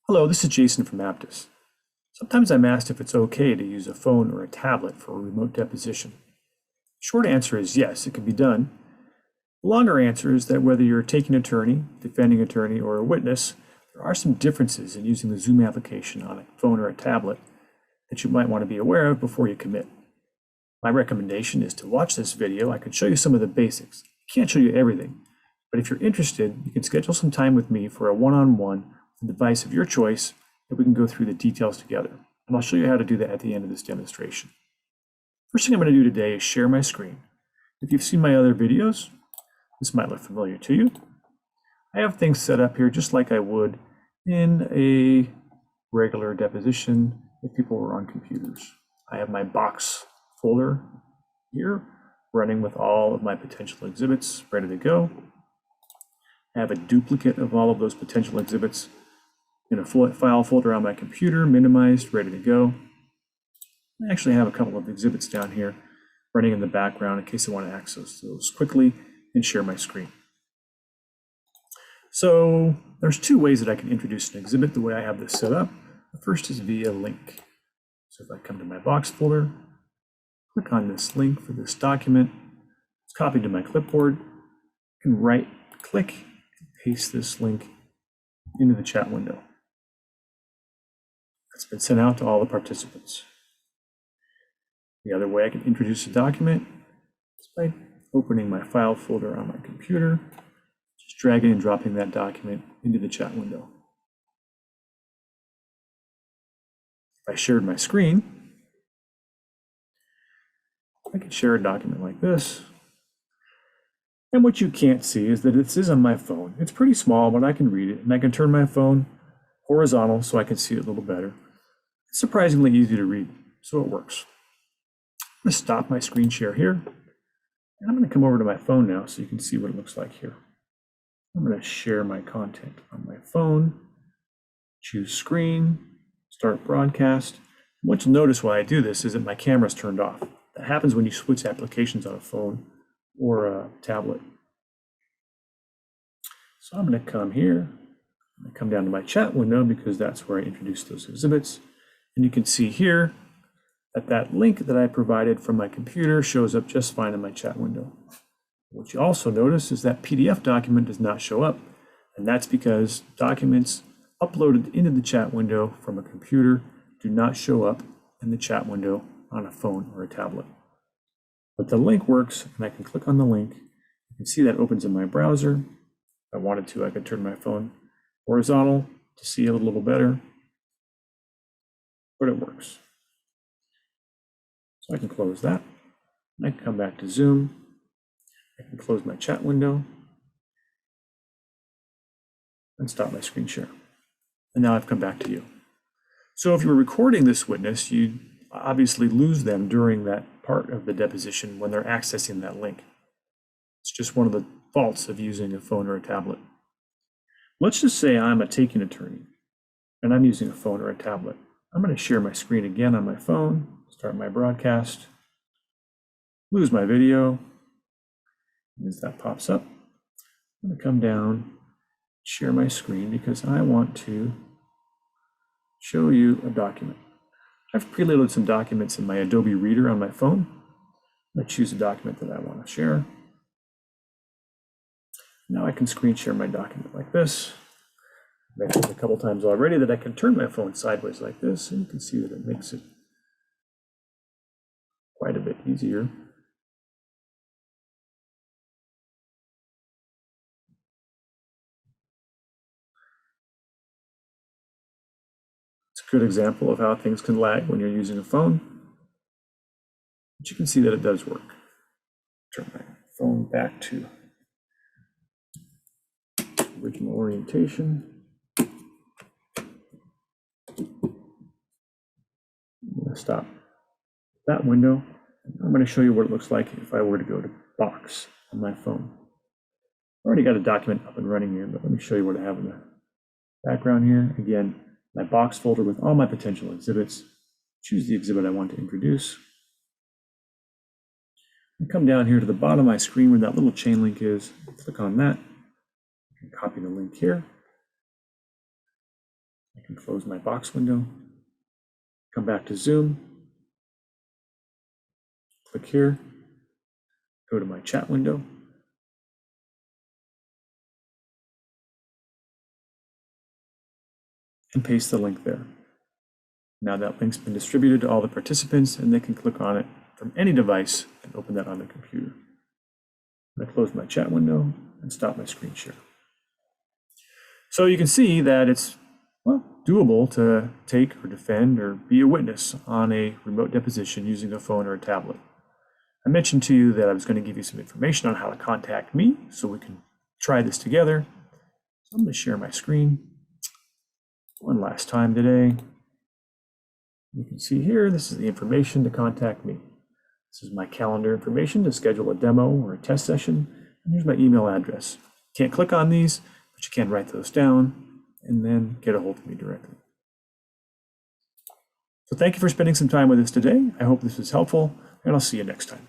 Hello, this is Jason from Aptus. Sometimes I'm asked if it's okay to use a phone or a tablet for a remote deposition. Short answer is yes, it can be done. The longer answer is that whether you're a taking attorney, defending attorney, or a witness, there are some differences in using the Zoom application on a phone or a tablet that you might want to be aware of before you commit. My recommendation is to watch this video. I can show you some of the basics. I can't show you everything, but if you're interested, you can schedule some time with me for a one-on-one with a device of your choice that we can go through the details together. And I'll show you how to do that at the end of this demonstration. First thing I'm going to do today is share my screen. If you've seen my other videos, this might look familiar to you. I have things set up here just like I would in a regular deposition if people were on computers. I have my box folder here running with all of my potential exhibits ready to go. I have a duplicate of all of those potential exhibits in a file folder on my computer, minimized, ready to go. I actually have a couple of exhibits down here running in the background in case I want to access those quickly and share my screen. So there's two ways that I can introduce an exhibit the way I have this set up. The first is via link. So if I come to my box folder, click on this link for this document, it's copied to my clipboard, I can right click and paste this link into the chat window. It's been sent out to all the participants. The other way I can introduce a document is by opening my file folder on my computer, just dragging and dropping that document into the chat window. If I shared my screen, I can share a document like this. And what you can't see is that this is on my phone. It's pretty small, but I can read it, and I can turn my phone horizontal so I can see it a little better. It's surprisingly easy to read, so it works. I'm going to stop my screen share here, and I'm going to come over to my phone now so you can see what it looks like here. I'm going to share my content on my phone, choose screen, start broadcast. What you'll notice while I do this is that my camera's turned off. That happens when you switch applications on a phone or a tablet. So I'm going to come here, I'm going to come down to my chat window because that's where I introduced those exhibits. And you can see here that that link that I provided from my computer shows up just fine in my chat window. What you also notice is that PDF document does not show up, and that's because documents uploaded into the chat window from a computer do not show up in the chat window on a phone or a tablet. But the link works, and I can click on the link. You can see that opens in my browser. If I wanted to, I could turn my phone horizontal to see it a little better, but it works. So I can close that. I can come back to Zoom. I can close my chat window and stop my screen share. And now I've come back to you. So if you're recording this witness, you obviously lose them during that part of the deposition when they're accessing that link. It's just one of the faults of using a phone or a tablet. Let's just say I'm a taking attorney and I'm using a phone or a tablet. I'm going to share my screen again on my phone, start my broadcast, lose my video. As that pops up, I'm going to come down, share my screen because I want to show you a document. I've preloaded some documents in my Adobe Reader on my phone. I'm going to choose a document that I want to share. Now I can screen share my document like this. I've mentioned a couple times already that I can turn my phone sideways like this, and you can see that it makes it quite a bit easier. It's a good example of how things can lag when you're using a phone, but you can see that it does work. Turn my phone back to original orientation. I'm going to stop that window. I'm going to show you what it looks like if I were to go to Box on my phone. I already got a document up and running here, but let me show you what I have in the background here. Again, my box folder with all my potential exhibits. Choose the exhibit I want to introduce. And come down here to the bottom of my screen where that little chain link is. Click on that. I can copy the link here. I can can close my box window, come back to Zoom, click here, go to my chat window, and paste the link there. Now that link's been distributed to all the participants, and they can click on it from any device and open that on their computer. I'm going to close my chat window and stop my screen share. So you can see that it's, well, doable to take or defend or be a witness on a remote deposition using a phone or a tablet. I mentioned to you that I was going to give you some information on how to contact me so we can try this together. So I'm going to share my screen one last time today. You can see here, this is the information to contact me. This is my calendar information to schedule a demo or a test session. And here's my email address. Can't click on these, but you can write those down and then get a hold of me directly. So thank you for spending some time with us today. I hope this was helpful, and I'll see you next time.